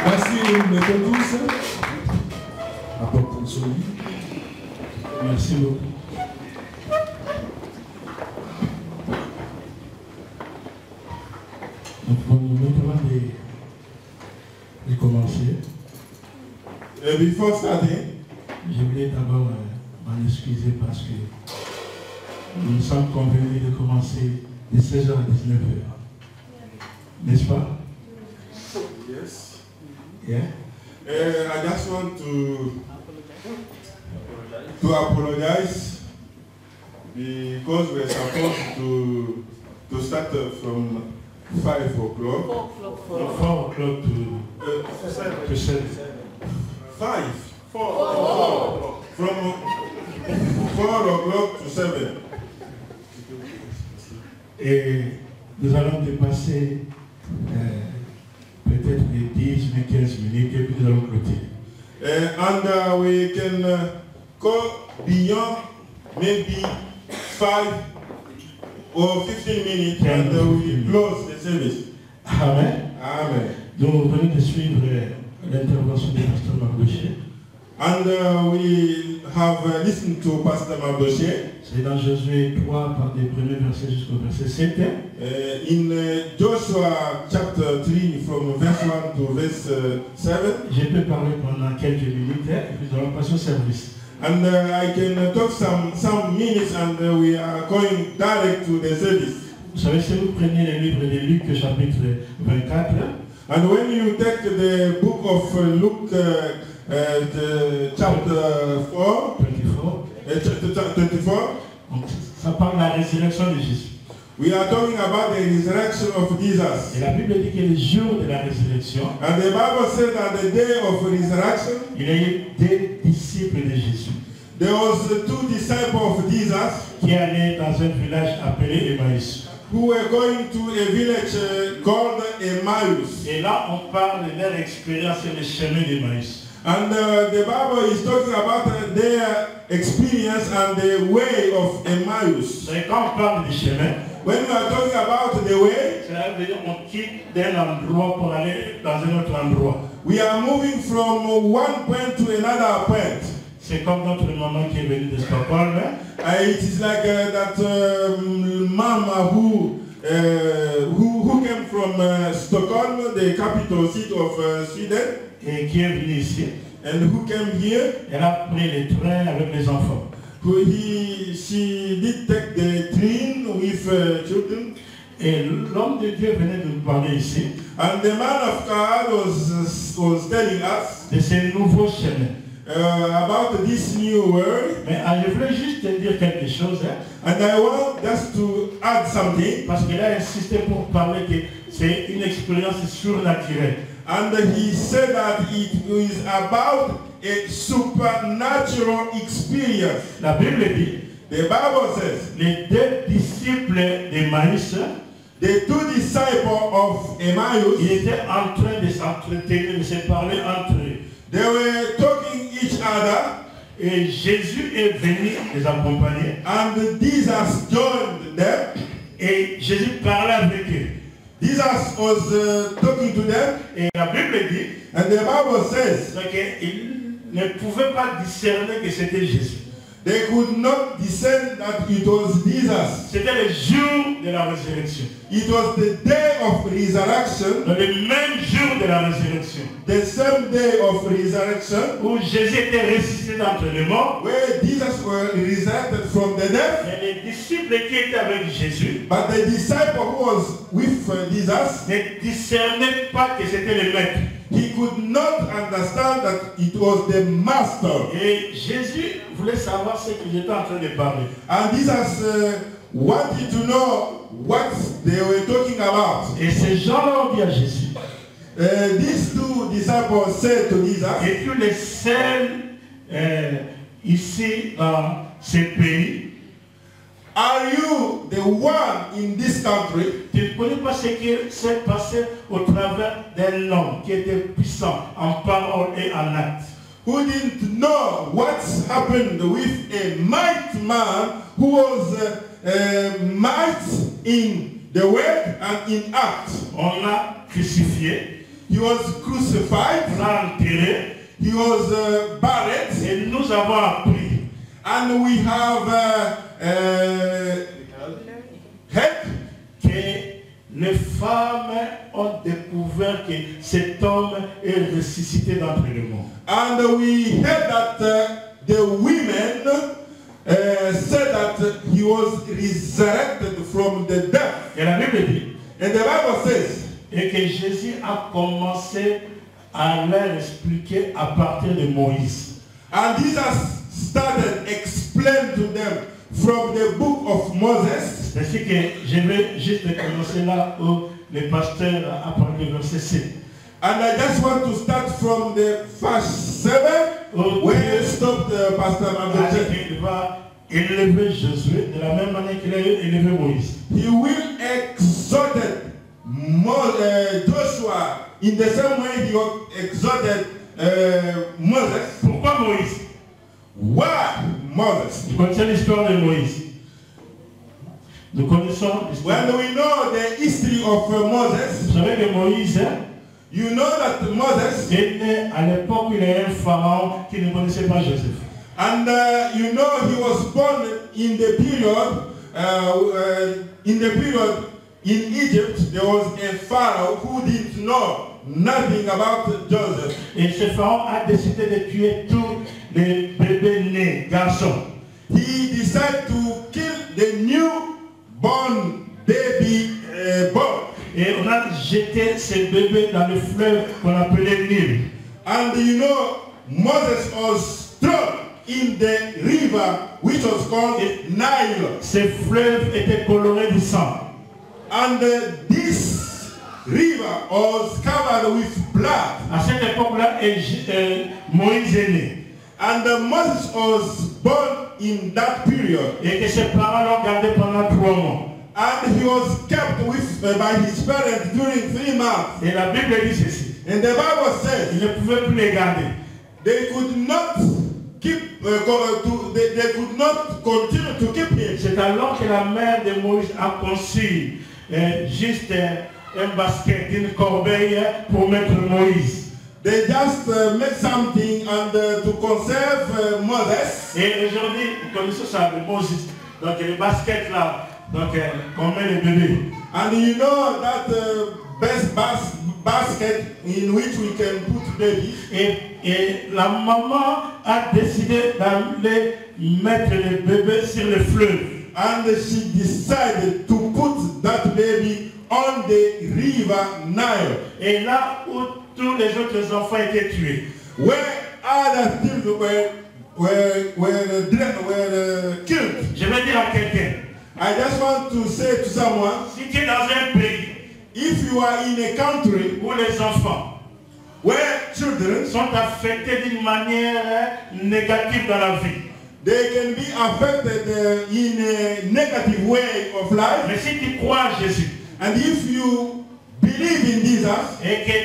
Merci, mettons tous. Apportons son lit. Merci beaucoup. Donc, nous demandons de commencer. Before starting, je voulais d'abord m'en excuser parce que nous sommes convenus de commencer de 16h à 19h. N'est-ce pas? yes. Yeah? I just want to apologize because we're supposed to start from 5 o'clock. 4 o'clock to 7. 5. 4. From 4 o'clock to 7. Et nous allons dépasser peut-être les 10 mais 15 minutes et puis nous allons clôturer. And we can go beyond maybe 5 or 15 minutes and we close the service. Amen. Amen. Nous venons de suivre l'intervention du pasteur Mardoché. And we have listened to Pastor Mardoché. C'est dans Josué 3 par des premiers versets jusqu'au verset 7. In Joshua chapter 3 from verse 1 to verse 7. Je peux parler pendant quelques minutes et puis nous allons passer au service. And I can talk some minutes and we are going direct to the service. Vous savez, si vous prenez le livre de Luc chapitre 24, and when you take the book of Luke the chapter 4, 24, ça parle de la résurrection de Jésus. we are talking about the resurrection of Jesus. Et la Bible dit que le jour de la résurrection, And the Bible said that the day of resurrection, il y a eu des disciples de Jésus there was 2 disciples of Jesus qui allaient dans un village appelé Emmaüs. who were going to a village called Emmaus. Et là, on parle de leur expérience sur le chemin d'Emmaüs. And the Bible is talking about their experience and the way of Emmaus. Et quand on parle du chemin, When we are talking about the way, cela veut dire qu'on quitte d'un endroit pour aller dans un autre endroit. we are moving from one point to another point. C'est comme notre maman qui est venue de Stockholm. It is like that mama who came from Stockholm, the capital city of Sweden, Et qui est venue ici. and who came here. Elle a pris le train avec les enfants. She did take the train with children. Et l'homme de Dieu venait de nous parler ici. And the man of God was telling us De ces nouveaux chemins. about this new world. Mais je voulais juste te dire quelque chose. And I want just to add something. Parce qu'il a insisté pour parler que c'est une expérience surnaturelle. And he said that it is about a supernatural experience. La Bible dit, The Bible says, les 2 disciples d'Emmaüs, the 2 disciples of Emmaus, ils étaient en train de s'entretenir, de se parler entre eux. they were talking each other, Et Jésus est venu les accompagner. and Jesus joined them. Et Jésus parlait avec eux. Jesus was talking to them, Et la Bible dit and the Bible says qu'ils ne pouvaient pas discerner que c'était Jésus. they could not discern that it was Jesus. C'était le jour de la résurrection. It was the day of resurrection, Dans le même jour de la résurrection, the same day of resurrection, où Jésus était ressuscité d'entre les morts. where Jesus was resurrected from the dead. Et les disciples qui étaient avec Jésus But the disciple who was with Jesus, ne discernaient pas que c'était le maître. he could not understand that it was the master. Et Jésus voulait savoir ce qu'ils étaient en train de parler. And Jesus wanted to know what they were talking about. Et ces gens-là ont dit à Jésus, These 2 disciples said to Jesus, es-tu le seul ici dans ce pays? are you the one in this country? Tu ne connais pas ce qui s'est passé au travers d'un homme qui était puissant en parole et en acte. Who didn't know what's happened with a mighty man who was might in the word and in act. On l'a crucifié. He was crucified. On l'a enterré. He was buried. Et nous avons appris. And we have heard que les femmes ont découvert que cet homme est ressuscité d'entre les morts. And we heard that the women said that he was resurrected from the dead. Et la Bible dit, And the Bible says, et que Jésus a commencé à leur expliquer à partir de Moïse. and Jesus started explaining to them from the book of Moses. C'est ce que je vais juste commencer là où le pasteur a parlé du verset 7. And I just want to start from the verse 7 where you stopped Pastor Mabel. Il va élever Josué de la même manière qu'il a élevé Moïse. He will exalt Joshua in the same way he exalted Moses. Pourquoi Moïse? Why Moses? Nous connaissons l'histoire de Moïse. Nous connaissons l'histoire. When we know the history of Moses, Vous savez que Moïse you know that Moses, est né à l'époque où il y a un pharaon qui ne connaissait pas Joseph. and you know he was born in the period in Egypt. There was a pharaoh who didn't know nothing about Joseph. Et ce pharaon a décidé de tuer tous les bébés nés, garçons. He decided to kill the newborn baby boy. Et on a jeté ces bébés dans le fleuve qu'on appelait Nil. And you know, Moses was thrown in the river which was called Nile. Ces fleuves étaient colorés du sang. And this river was covered with blood. À cette époque-là, Moïse est né. And Moses was born in that period. Et que ses parents l'ont gardé pendant 3 mois. And he was kept with by his parents during 3 months. Et la Bible dit ceci. And the Bible Ils says ne pouvaient plus les garder. they could not keep they could not continue to keep him. C'est alors que la mère de Moïse a conçu juste un basket, une corbeille pour mettre Moïse. They just made something and to conserve Moses. Et aujourd'hui, vous connaissez ça, le Moses. Donc le basket là, donc on met les bébés. And you know that best basket in which we can put babies. Et la maman a décidé d'aller mettre les bébés sur le fleuve. And she decided to put that baby on the river Nile. Et là où tous les autres enfants étaient tués. Where other children were killed. Je vais dire à quelqu'un, I just want to say to someone, si tu es dans un pays if you are in a country où les enfants where children sont affectés d'une manière négative dans la vie, they can be affected in a negative way of life, mais si tu crois à Jésus and if you believe in Jesus, et que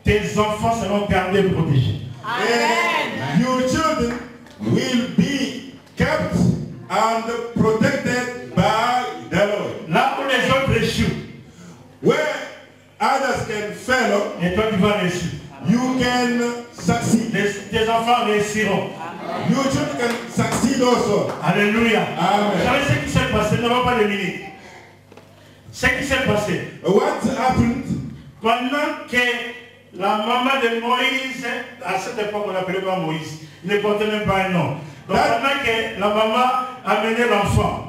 tes enfants seront gardés et protégés, your children will be kept and protected by the Lord. là où les autres échouent, Where others can fail, et toi tu vas réussir. you can succeed. Tes enfants réussiront. Your children can succeed also. Alléluia. Amen. Vous savez ce qui s'est passé, ne va pas le minutes. Ce qui s'est passé, What happened? pendant que la maman de Moïse, à cette époque on n'appelait pas Moïse, il ne portait même pas un nom. Donc pendant que la maman amenait l'enfant,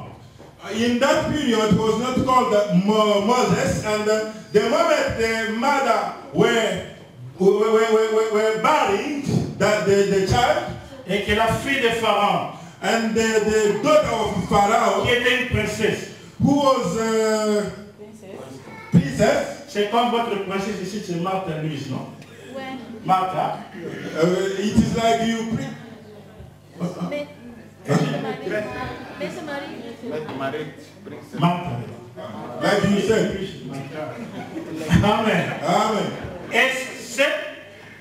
In that period, it was not called Moses, and the moment the mother were burying the child, et que la fille de Pharaon, and the daughter of Pharaoh, qui était une princesse, who was princess, c'est comme votre princesse ici, c'est Martha Louise, non? Ouais. Martha. it is like you. Martha. Like you said. Amen. Amen. Et cette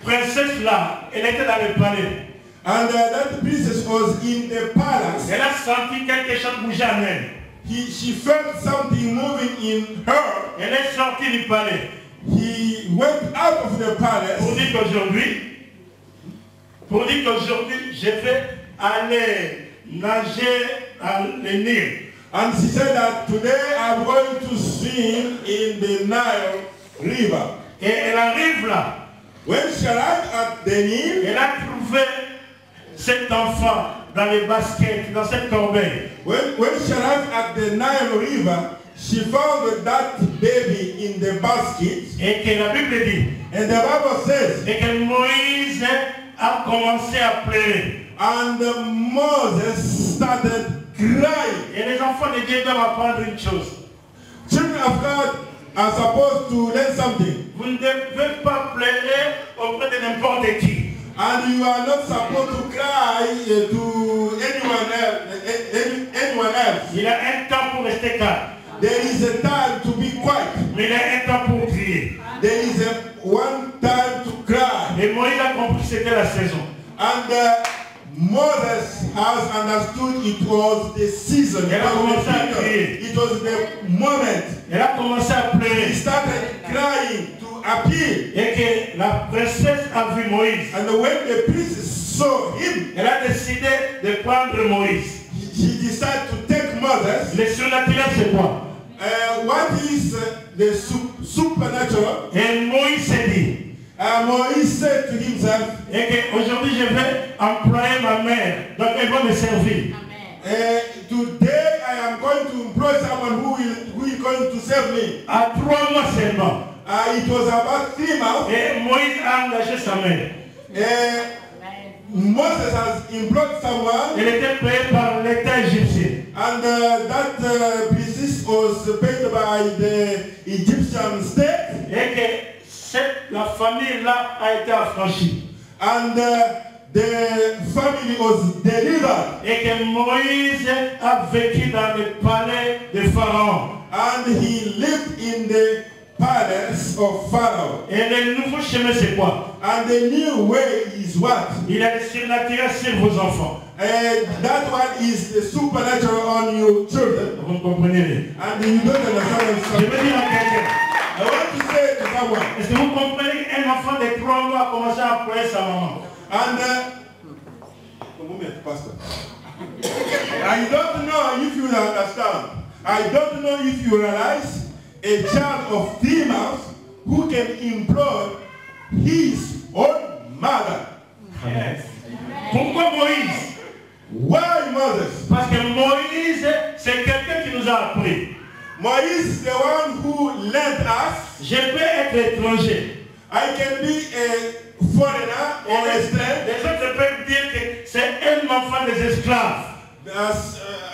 princesse-là, elle était dans le palais. And that princess was in the palace. Elle a senti quelque chose bouger en elle. She felt something moving in her. Elle est sortie du palais. He went out of the palace. Pour dire qu'aujourd'hui, je vais aller nager à Nil. And she said that today I'm going to swim in the Nile River. Et elle arrive là. When she arrived at the Nile, elle a trouvé cet enfant dans les baskets, dans cette corbeille. When she arrived at the Nile River, she found that baby in the basket. Et que la Bible dit. And the Bible says. Et que Moïse a commencé à pleurer. And Moses started crying. Et les enfants de Dieu doivent apprendre une chose. Children of God are supposed to learn something. Vous ne devez pas pleurer auprès de n'importe qui. And you are not supposed to cry to anyone else. Il a un temps pour rester calme. There is a time to be quiet. Mais il a un temps pour crier. There is one time to cry. Et Moïse a compris que c'était la saison. And Moses has understood it was the season. Elle a commencé à crier. It was the moment. Elle a commencé à pleurer. He started crying to appeal. Et que la princesse a vu Moïse. And when the princess saw him, elle a décidé de prendre Moïse. He decided to take Moses. Le surnaturel c'est quoi? What is the supernatural? Et Moïse s'est dit. Moïse said to himself. Et qu'aujourd'hui je vais employer ma mère, donc elle va me servir. Today I am going to employ someone who is going to serve me. À 3 mois seulement. It was about 3 months. Et Moïse a engagé sa mère. Moses has employed someone. Elle était payée par l'État égyptien. And that princess was paid by the Egyptian state. Et que la famille là a été affranchie. And the family was delivered. Et que Moïse a vécu dans le palais de Pharaon. And he lived in the palace of Pharaoh. Et le nouveau chemin c'est quoi? And the new way is what? Il a le surnaturel sur vos enfants. And that one is the supernatural on your children. Vous comprenez? And you don't understand. Je veux dire à quelqu'un. I want to say to someone. Est-ce que vous comprenez qu'un enfant de 3 mois a commencé à appeler sa maman? And Pastor, I don't know if you understand. I don't know if you realize a child of 3 months who can employ his own mother. Yes. Pourquoi Moïse? Why Moses? Parce que Moïse, c'est quelqu'un qui nous a appris. Moïse is the one who led us. Je peux être étranger. I can be a foreigner or a slave. Les autres peuvent dire que c'est un enfant des esclaves.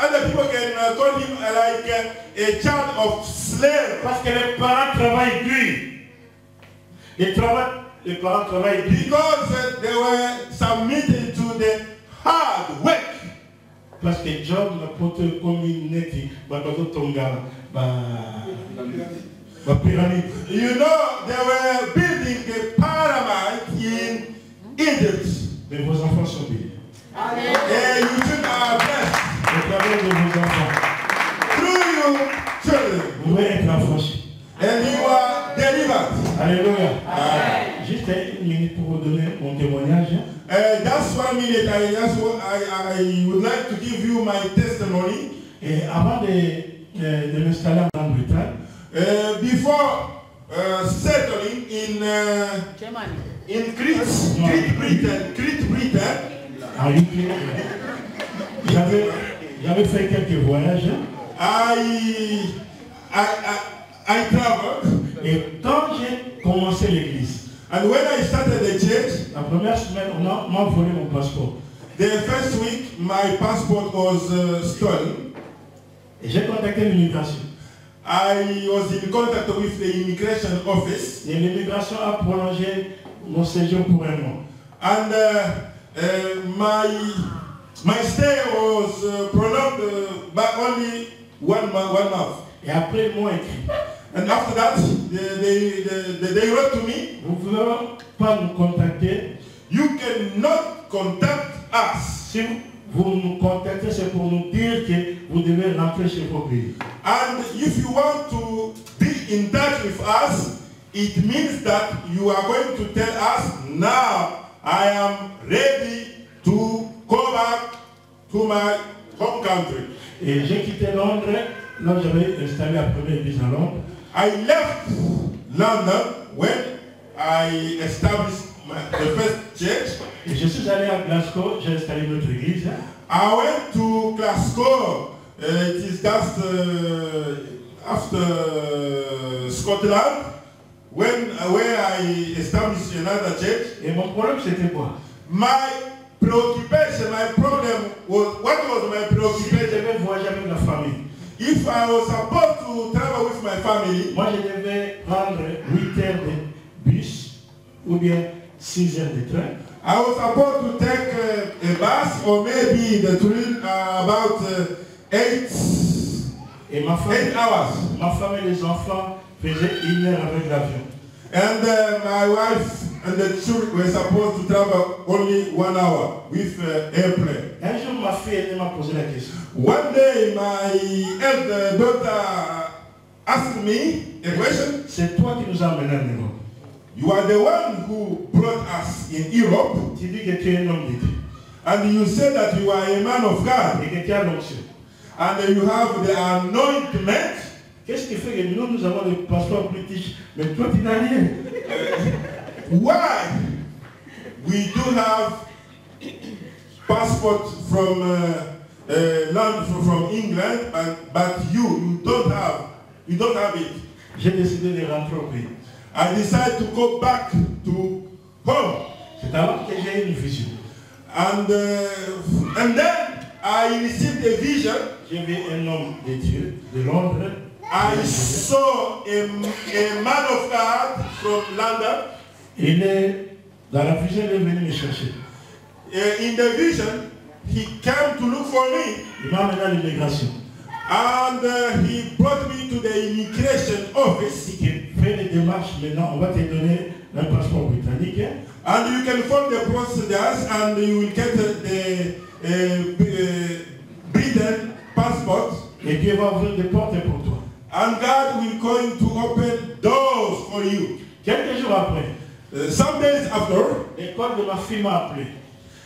Other people can call him like a child of slave. Parce que les parents travaillent dur. Les parents travaillent dur. Because they were submitted to the hard work. Parce que Job n'a pas été communauté, pyramide. You know, they were building a pyramid in Egypt. Mais vos enfants sont bénis. And you children are blessed. Le travail de vos enfants. Through you children. Vous pouvez être affranchis. And you are delivered. Alléluia. Juste une minute pour vous donner mon témoignage. Just 1 minute. I would like to give you my testimony. Et avant de m'installer en Grande-Bretagne, before settling in Germany, in Great Britain, en UK, j'avais fait quelques voyages. I traveled. Et quand j'ai commencé l'église, And when I started the church, la première semaine, on m'a volé mon passeport. The first week, my passport was stolen. Et j'ai contacté l'immigration. I was in contact with the immigration office. Et l'immigration a prolongé mon séjour pour 1 mois. And my stay was prolonged by only one month. Et après, ils m'ont écrit. And after that, they wrote to me. Vous ne pouvez pas nous contacter. You cannot contact us. Si vous nous contactez, c'est pour nous dire que vous devez rentrer chez vos pays. And if you want to be in touch with us, it means that you are going to tell us, now I am ready to go back to my home country. Et j'ai quitté Londres, là j'avais installé la première église à Londres. I left London when I established the first church. Et je suis allé à Glasgow, j'ai installé notre église. I went to Glasgow. It is just after Scotland, where I established another church. Et mon problème c'était quoi? My preoccupation, my problem was, what was my Je preoccupation? devais voyager avec la famille. If I was supposed to travel with my family, Moi je devais prendre 8 heures de bus ou bien 6 heures de train. I was supposed to take a bus or maybe the train about 8 Et ma femme et les enfants faisaient 1 heure avec l'avion. And my wife and the children were supposed to travel only 1 hour with airplane. Un jour, ma fille elle m'a posé la question. One day, my elder daughter asked me a question. C'est toi qui nous as amenés en Europe. You are the one who brought us in Europe. Tu dis que tu es un homme de Dieu. And you say that you are a man of God. Et que tu as l'onction. And you have the anointment. Qu'est-ce qui fait que nous avons le passeport british, mais toi tu n'as rien? Why we do have passport from England, but you don't have it. J'ai décidé de rentrer au pays. I decided to go back to home. C'est alors que j'ai eu une vision. And then I received a vision. J'ai vu un homme de Dieu de Londres. I saw a man of God from London. Dans la vision, il est venu me chercher. In the vision, he came to look for me. Il m'a amené à l'immigration. And he brought me to the immigration office. Il fait les démarches maintenant, on va te donner un passeport britannique. And you can follow the procedures and you will get the Britain passport. Et Dieu va ouvrir des portes pour toi. And God will going to open doors for you. Quelques jours après, Some days after, l'école de ma fille m'a appelé.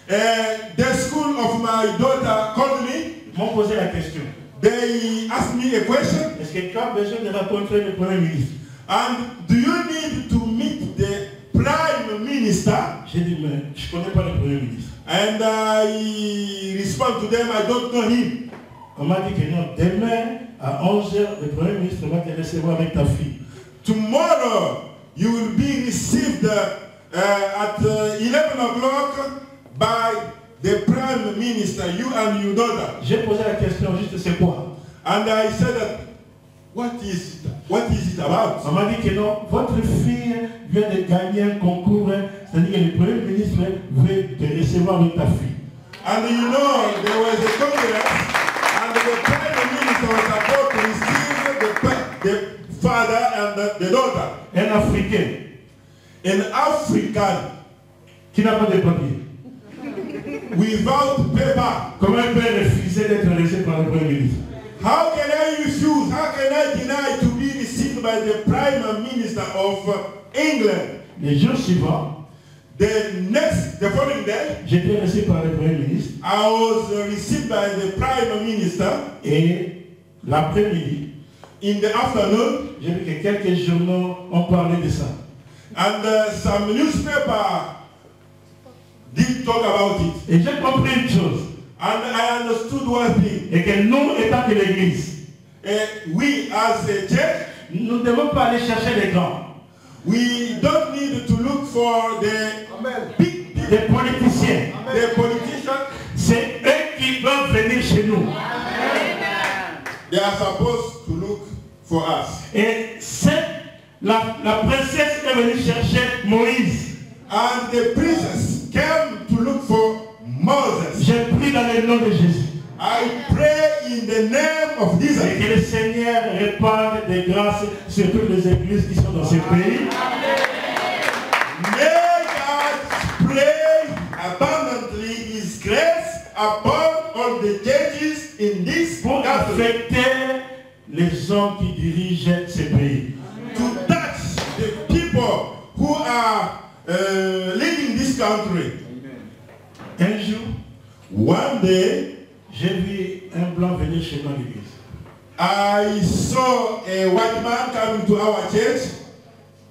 the school of my daughter called me. Ils m'ont posé la question. They asked me a question. Est-ce que tu as besoin de rencontrer le Premier ministre? And do you need to meet the Prime Minister? J'ai dit, mais je ne connais pas le Premier ministre. And I respond to them, I don't know him. On m'a dit que non, demain à 11h, le Premier ministre va te recevoir avec ta fille. Tomorrow you will be received at 11 o'clock by the Prime Minister, you and your daughter. J'ai posé la question juste c'est quoi? And I said that, what is it about? On m'a dit que non, votre fille vient de gagner un concours, c'est-à-dire que le Premier ministre veut te recevoir avec ta fille. And you know, there was a congress, and the Prime Minister was about to receive the father and the daughter. Un Africain. An African. Qui n'a pas de papier. Without paper. Comment il peut refuser d'être reçu par le Premier ministre? How can I refuse? How can I deny to be received by the Prime Minister of England? Les jours suivants, the following day, j'étais reçu par le Premier ministre. I was received by the Prime Minister. Et l'après-midi, in the afternoon, j'ai vu que quelques journaux ont parlé de ça. And some newspaper did talk about it. Et j'ai compris une chose. And I understood one thing. Et que nous, étant que l'Église, we as a church, nous ne devons pas aller chercher les grands. We don't need to look for the big people. Les politiciens. The politicians. C'est eux qui doivent venir chez nous. They are supposed to look for us. Et la princesse est venue chercher Moïse. And the princess came to look for Moses. J'ai pris dans le nom de Jésus. I pray in the name of Jesus. Et que le Seigneur répande des grâces sur toutes les églises qui sont dans ce pays. May God pray abundantly His grace upon all the judges in this pour country affecter les hommes qui dirigent ces pays. to touch the people who are leading this country. Un jour, One day, j'ai vu un blanc venir chez moi à l'église. I saw a white man coming to our church.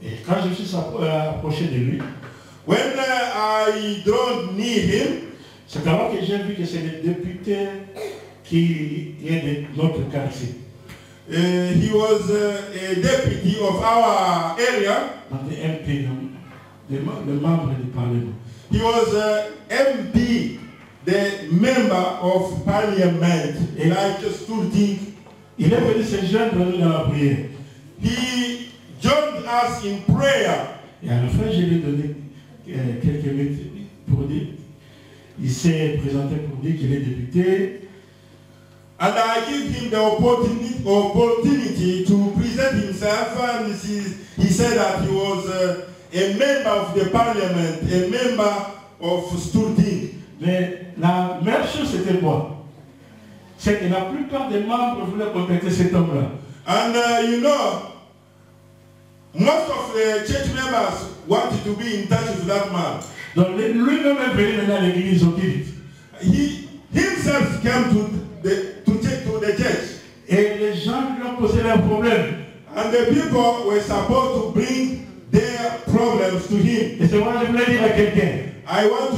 Et quand je me suis approché de lui, When I drew near him, c'est alors que j'ai vu que c'est le député qui est de notre quartier. he was a deputy of our area. Dans des MP, le membre du Parlement. He was MP, the member of parliament. And I just stood think, Il est venu se joindre nous dans la prière. he joined us in prayer. Et à la fin, je lui ai donné quelques minutes pour dire. Il s'est présenté pour dire qu'il est député. And I give him the opportunity to present himself, and he said that he was a member of the parliament, a member of Sturting. Mais la même chose c'était moi. C'est que la plupart des membres voulaient contacter cet homme-là. And you know, most of the church members wanted to be in touch with that man. Donc lui-même est venu maintenant à l'église au Kidit. He himself came to the church. Et les gens lui ont posé leurs problèmes. And the people were supposed to bring their problems to him. Et c'est moi je voulais dire à quelqu'un. I want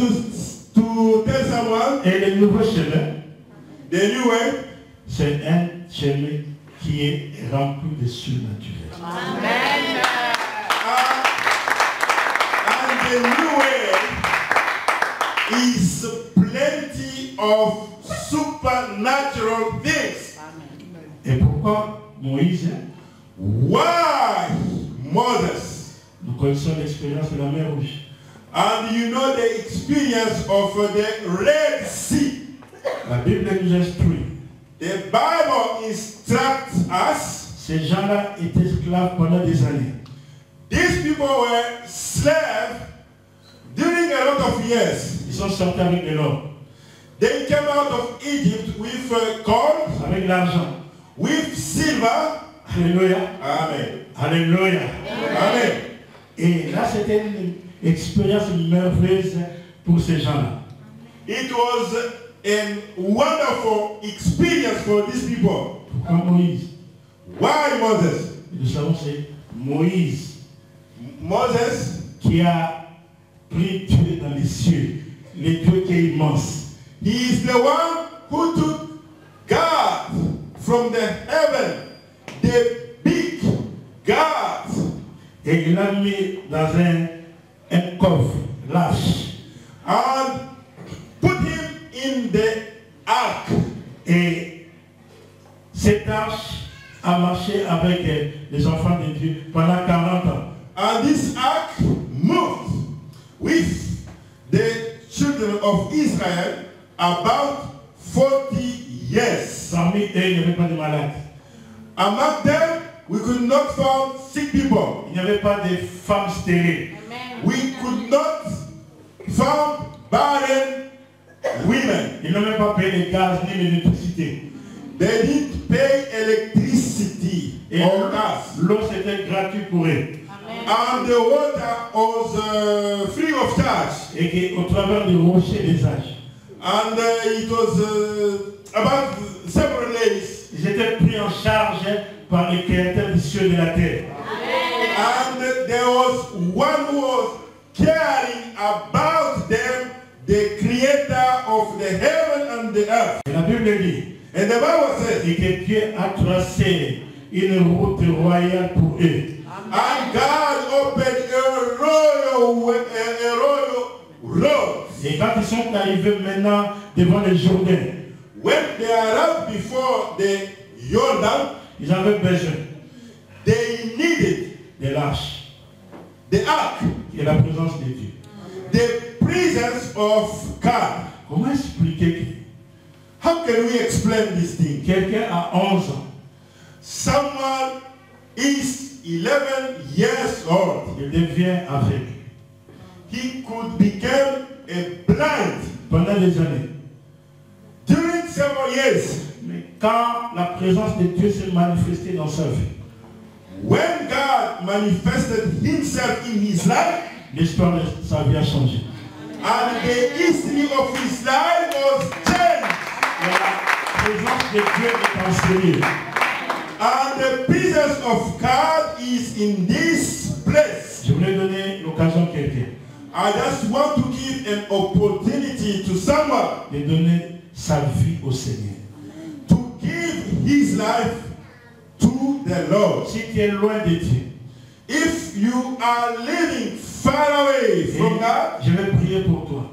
to tell someone, Et le nouveau chemin, the new way, c'est un chemin qui est rempli de surnaturel. Amen. and the new way is plenty of supernatural things. Et pourquoi Moïse? Why Moses? Nous connaissons l'expérience de la mer Rouge. And you know the experience of the Red Sea. La Bible nous instruit. The Bible instructs us. Ces gens-là étaient esclaves pendant des années. These people were slaves during a lot of years. Ils sont sortis avec de l'or, They came out of Egypt with corn, avec l'argent. with silver. Alléluia. Amen. Alléluia. Amen. Et là, c'était une expérience merveilleuse pour ces gens-là. It was a wonderful experience for these people. Pourquoi Moïse? Why Moses? Nous savons c'est Moïse Moses qui a pris Dieu dans les cieux, les Dieu qui est immense. He is the one who took God from the heaven, the big God, Et il l'a mis dans un coffre lâche. and put him in the ark. Et cette arche a marché avec les enfants de Dieu pendant 40 ans. And this ark moved with the children of Israel about 40 years. Parmi eux, il n'y avait pas de malades. Among them, we could not find sick people. Il n'y avait pas de femmes stériles. We could not find barren women. Ils n'ont même pas payé les gaz ni l'électricité. They didn't pay electricity Et or gas. l'eau c'était gratuit pour eux. And the water was free of charge. Et qu'au travers des rochers des âges, And it was about several days. ils étaient pris en charge par les créateurs du ciel et de la terre. And there was one who was caring about them, the creator of the heaven and the earth. Et la Bible dit, And the Bible says, et que Dieu a tracé une route royale pour eux. and God opened a royal road. Et quand ils sont arrivés maintenant devant le Jourdain, When they arrived before the Jordan, ils avaient besoin they needed de l'arche, the ark, qui est la présence de Dieu. the presence of God. Comment expliquer que How can we explain this thing? quelqu'un a 11 ans, Someone is 11 years old. il devient aveugle He could become a blind pendant des années. During several years, Mais quand la présence de Dieu s'est manifestée dans sa vie, when God manifested himself in his life, l'histoire de sa vie a changé. and the history of his life was changed. Et la présence de Dieu est transférée. And the presence of God is in this place. Je voulais donner l'occasion à quelqu'un I just want to give an opportunity to someone de donner sa vie au Seigneur. to give his life to the Lord. Si tu es loin de Dieu, If you are living far away from God, je vais prier pour toi,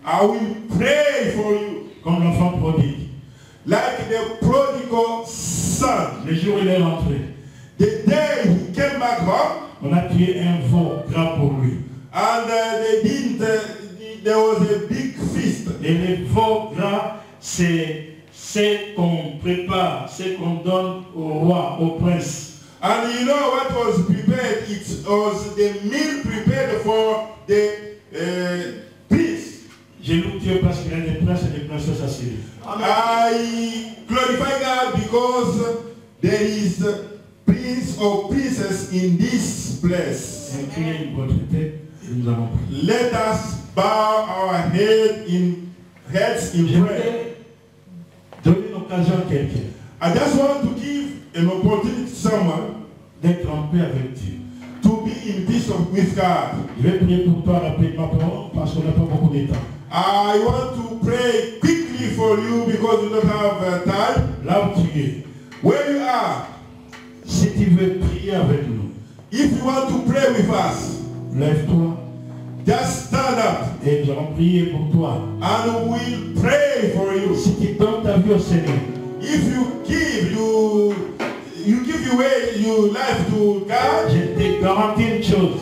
I will pray for you. comme l'enfant prodigue. Like the prodigal son. Le jour où il est rentré, The day he came back home, on a tué un veau gras pour lui. and there was a big feast. Et les veaux gras, c'est ce qu'on prépare, ce qu'on donne au roi, au prince. And you know what was prepared? It was the meal prepared for the prince. Je loue Dieu parce qu'il y a des princes et des princesses à Syrie. I glorify God because there is a prince or princess in this place. Inclinez votre tête et nous allons prier. Let us bow our heads in Je prayer. voulais donner une occasion à quelqu'un I just want to give an opportunity to someone d'être en paix avec Dieu. to be in peace with God. Je vais prier pour toi rapidement parce qu'on n'a pas beaucoup de temps. I want to pray quickly for you because we don't have time. Là où tu es, Where you are, si tu veux prier avec nous, if you want to pray with us, lève-toi just stand up et nous allons prier pour toi. and we'll pray for you. Si tu donnes ta vie au Seigneur, If you give your life to God, je te garantis une chose.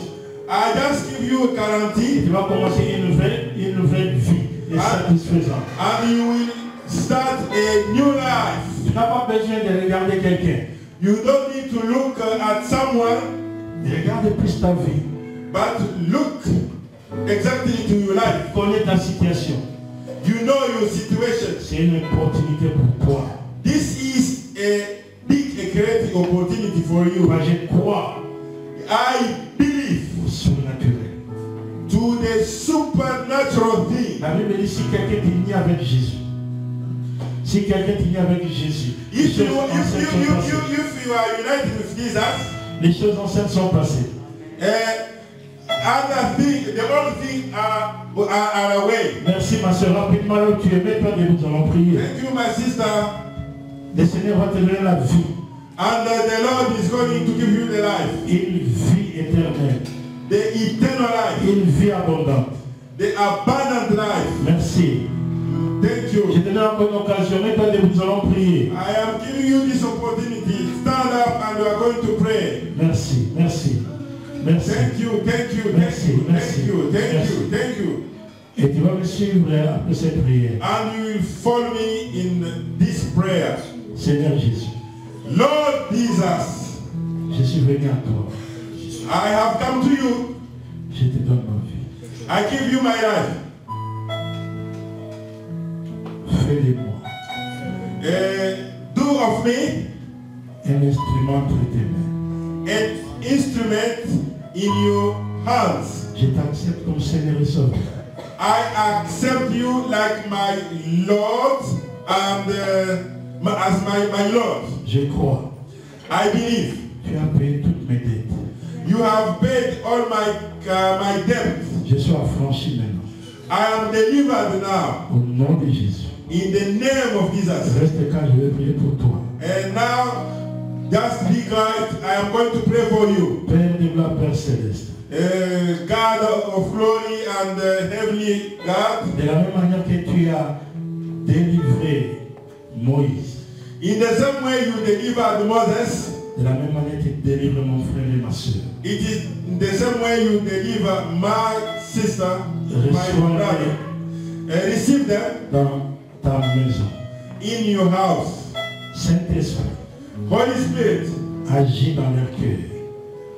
I just give you a Tu guarantee, vas commencer une nouvelle vie et satisfaisante. and you will start a new life. Tu n'as pas besoin de regarder quelqu'un. You don't need to look at someone, Regarde plus ta vie. but look exactly to your life. Connais ta situation. You know your situation. C'est une opportunité pour toi. This is a great opportunity for you. Moi, je crois I believe au surnaturel. to the supernatural thing. La Bible dit si quelqu'un t'unit avec Jésus. Si quelqu'un t'unit avec Jésus. If you are united with Jesus, Les choses anciennes sont passées. other things, the old things are away. Merci ma soeur. Rapidement là où tu es, mets-toi debout, nous allons prier. Thank you, my sister. Le Seigneur va te donner la vie. And the Lord is going to give you the life, Une vie éternelle. the eternal life, Une vie abondante. the abundant life. Merci. Thank Je you. te donne encore une occasion. Mets-toi debout, nous allons prier. I am giving you this opportunity. Stand up and we are going to pray. Merci. Merci. Merci. Thank you, thank you, thank Merci, you, merci, thank you, thank merci. you, thank you. Et tu vas me suivre après cette prière. And you will follow me in this prayer. Seigneur Jésus, Lord Jesus, je suis venu à toi. I have come to you. Je te donne ma vie. I give you my life. Fais de moi Do of me un instrument entre tes mains. an instrument in your hands. Je t'accepte comme Seigneur et Sauveur. I accept you like my Lord and as my Lord. Je crois. I believe Tu as payé toutes mes dettes. you have paid all my debt. Je suis affranchi maintenant. I am delivered now Au nom de Jésus. in the name of Jesus. Reste quand je vais prier pour toi. And now, just be quiet. I am going to pray for you. Père de gloire, Père céleste. God of glory and heavenly God. De la même manière que tu as délivré Moïse, In the same way you delivered Moses, de la même manière que tu délivres mon frère et ma soeur. it is in the same way you deliver my sister, my brother. Receive them Dans ta maison. in your house. Saint-Esprit, Holy Spirit, agis dans leur cœur.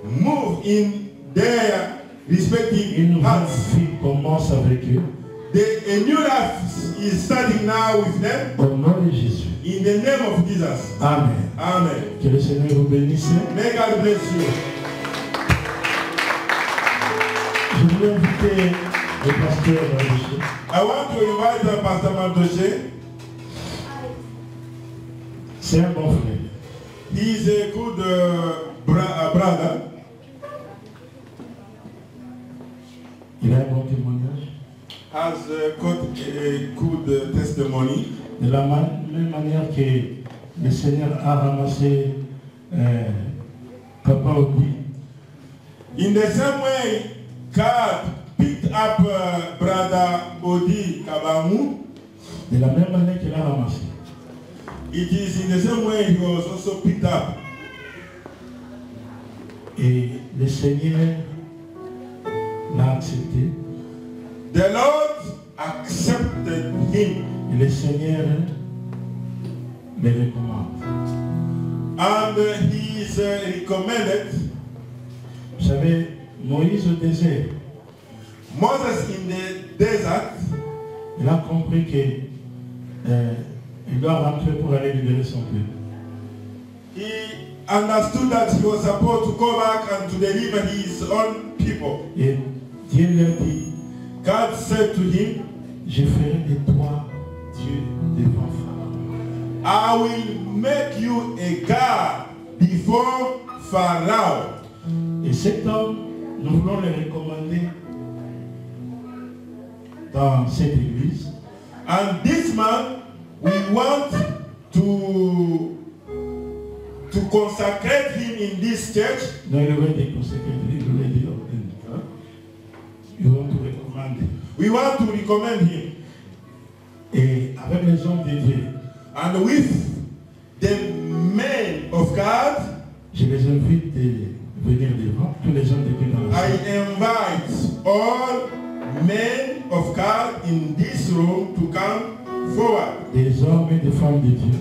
move in their respective Une nouvelle hearts. vie commence avec eux. A new life is starting now with them. Au nom de Jésus. In the name of Jesus. Amen. Amen. Que le Seigneur vous bénisse. May God bless you. Je voulais inviter le pasteur Mardoché. I want to invite Pastor Mardoché. C'est un bon frère. He is a good brother. Il a un bon témoignage. Has got a good testimony. De la même manière que le Seigneur a ramassé Papa Odi. In the same way, God picked up Brother Odi Kabamu. De la même manière qu'il a ramassé. It is in the same way he was also picked up. Et le Seigneur l'a accepté. The Lord accepted him. Et le Seigneur le recommande. And he is recommended. Vous savez, Moïse au désert, Moses in the desert, il a compris que il doit rentrer pour aller libérer son peuple. he understood that he was supposed to go back and to deliver his own people. Et Dieu lui a dit, God said to him, je ferai de toi Dieu devant Pharaon. I will make you a God before Pharaoh. Et cet homme, nous voulons le recommander dans cette église. And this man, we want to consecrate him in this church. Non, il va être consacré, il va être ordonné. Il va te recommander. We want to recommend him. Et avec les hommes de Dieu, And with the men of God, je les invite de venir devant, tous les hommes de Dieu dans la I salle. invite all men of God in this room to come forward. Des hommes et des femmes de Dieu.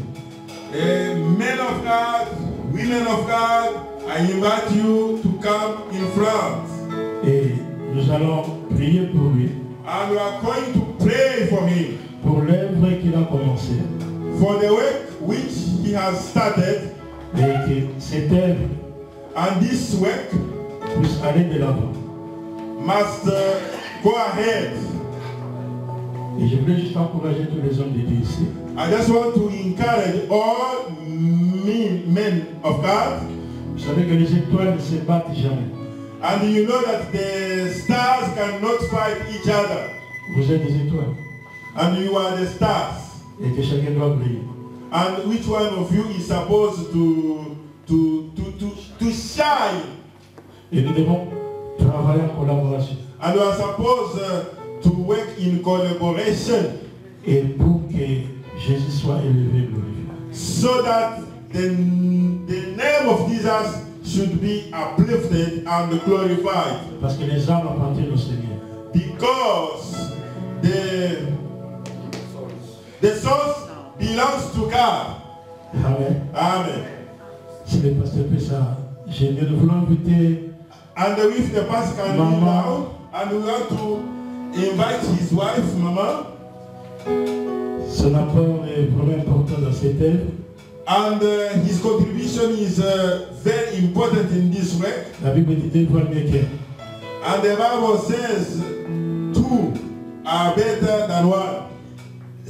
Men of God, women of God, I invite you to come in front. Et nous allons prier pour lui, And we are going to pray for him, pour l'œuvre qu'il a commencé, for the work which he has started, et que cette œuvre and this work puisse aller de l'avant. must go ahead. Et je voulais juste encourager tous les hommes de Dieu ici. I just want to encourage all men of God. Vous savez que les étoiles ne se battent jamais. And you know that the stars cannot fight each other. Vous êtes des étoiles. And you are the stars. Et que chacun doit briller. And which one of you is supposed to shine? Et nous devons travailler en collaboration. And we are supposed to work in collaboration. Et pour que Jésus soit élevé, glorifié. So that the name of Jesus should be uplifted and glorified. Parce que les âmes appartiennent au Seigneur. Because the souls belongs to God. Amen. Amen. Si le pasteur fait ça, nous voulons inviter And if the pastor can kneel down, and we want to invite his wife, Mama. Son apport est vraiment important dans cette œuvre. And his contribution is very important in this work. La Bible dit deux fois mieux qu'un. And the Bible says two are better than one.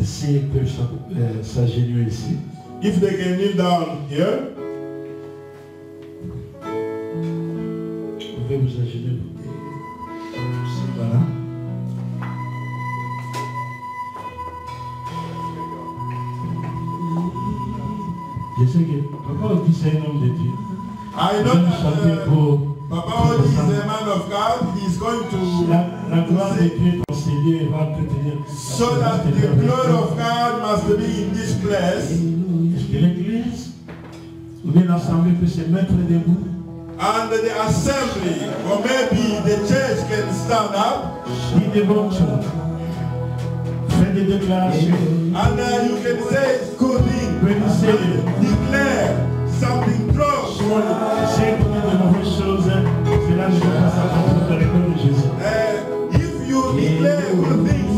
S'ils peuvent s'agenouiller ici. If they can kneel down here, vous pouvez vous agenouiller. Voilà. Je sais que Papa Odi c'est un homme de Dieu. I know that Papa Odi is a man of God. He is going to la gloire de Dieu dans ces lieux va entretenir. so that the glory of God must be in this place. Est-ce que l'église ou bien l'assemblée peut se mettre debout? And the assembly, or maybe the church can stand up. Dis des bonnes choses. Fais des déclarations. And you can say good things. And declare something true. Si tu dis de mauvaises choses, cela ne va pas s'accomplir dans le nom de Jésus. If you declare good things,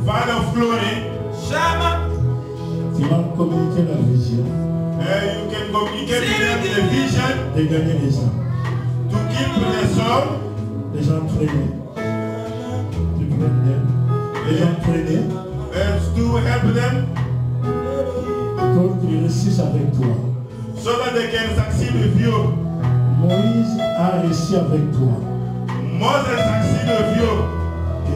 Father of glory, tu m'as communiqué la vision you can communicate with them the vision de gagner les âmes, to keep the soul, les entraîner, tu prends les entraîner to help them pour qu'ils réussissent avec toi. so that they can succeed with you. Moïse a réussi avec toi. Moses succeeded with you.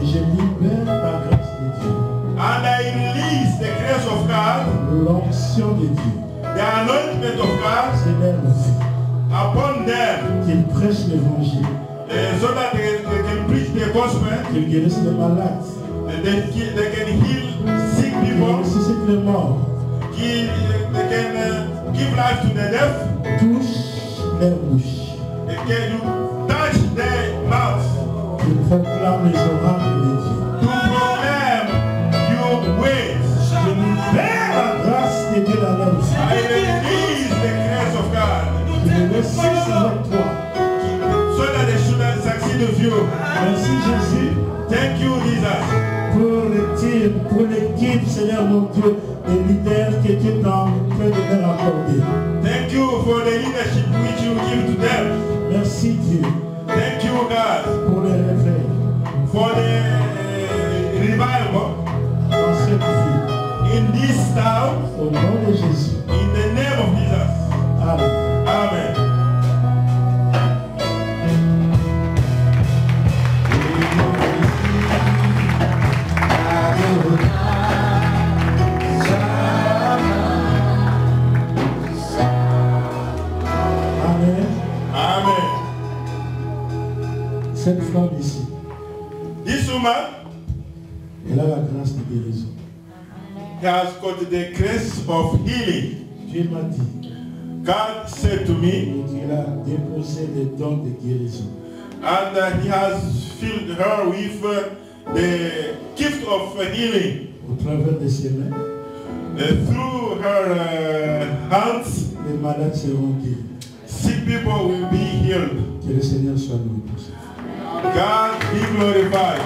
Et je libère la grâce de Dieu, And I release the grace of God, l'onction de Dieu, the anointment of God c'est leur vie, upon them, qu'ils prêchent l'évangile, so that they can preach the gospel, qu'ils guérissent les malades, and they can heal sick qu'ils people, ressuscitent les morts, they can give life to the deaf, touche leur bouche, they can touch their mouth, qu'ils proclament les oracles de Dieu. to proclaim your ways. Je libère la grâce de Dieu dans leur vie, I release the grace of God, qu'ils réussissent avec toi. so that they should succeed with you. Merci Jésus Thank you, Jesus. pour l'équipe, Seigneur mon Dieu, des leaders que tu es en train de leur accorder. Thank you for the leadership which you give to them. Merci Dieu Thank you, God, pour le réveil for the revival dans cette vie. in this town. Au nom de Jésus. In the name of Jesus. Amen. Amen. Amen. Amen. Cette femme ici, This woman elle a la grâce de guérison. has got the grace of healing. Dieu m'a dit God said to me, qu'il a déposé les dons de guérison. and He has filled her with the gift of healing. Au travers de ses mains, Through her hands, les malades seront guéris. sick people will be healed. Que le Seigneur soit loué pour ça. God be glorified.